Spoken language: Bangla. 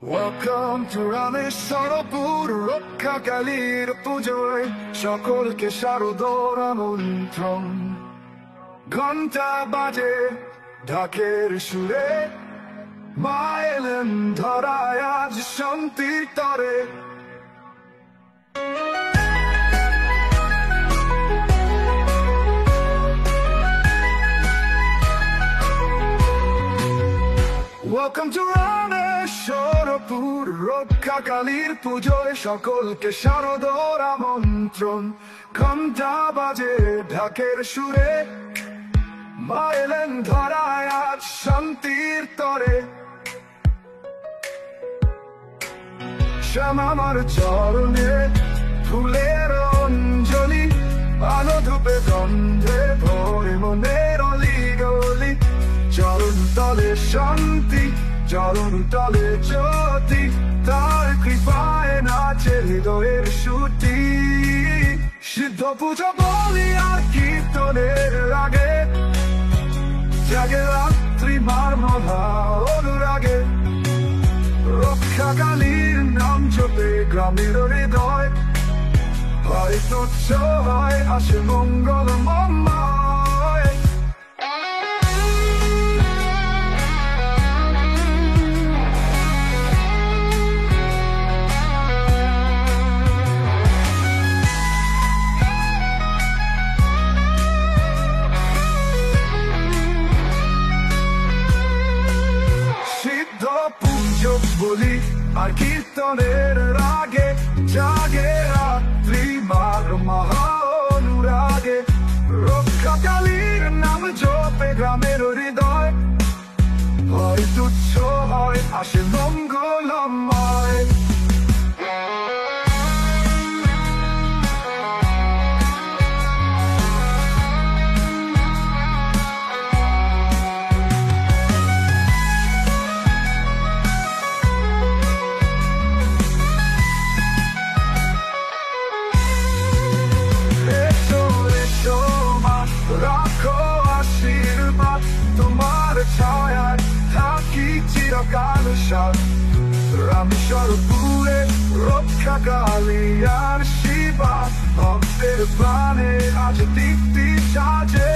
Welcome to রামেশ্বরপুর রক্ষাকালীর পুজোয় সকলকে শারদোর আমন্ত্রণ। ঘণ্টা বাজে ঢাকের সুরে, মা এলেন ধরায় আজ শান্তির তরে। Welcome to রামেশ্বরপুর রক্ষাকালীর পুজোয় সকলকে শারদোর আমন্ত্রণ। ঘণ্টা বাজে ঢাকের সুরে, মা এলেন ধরায় আজ শান্তির তরে। শ্যাম আমার চরণে ফুলের অঞ্জলি, আলো ধূপে গন্ধে ভরে মনের অলি গলি। চরণ তলে শান্তি, চরণ তলে জ্যোতি, তার কৃপায় নাচে হৃদয়ের সুতি। সিদ্ধ পুজো বলি আর কীর্তনের আগে, জাগে রাত্রি মার মহা অনুরাগে। রক্ষাকালীর নাম জপে গ্রামের হৃদয়, হয় তুচ্ছ হয় আসে মঙ্গলময়। পুজো বলি আর কীর্তনের রাগে, জাগে রাত্রি মার মহা অনুরাগে। রক্ষাকালীর নাম জপে গ্রামের হৃদয়, হয় তুচ্ছ হয় আসে মঙ্গলময়। তোমার ছায়ায় থাকি চিরকাল সাথ। রামেশ্বরপুরে রক্ষাকালী আর শিবা, ভক্তের প্রাণে আজ দীপ্তি সাজে।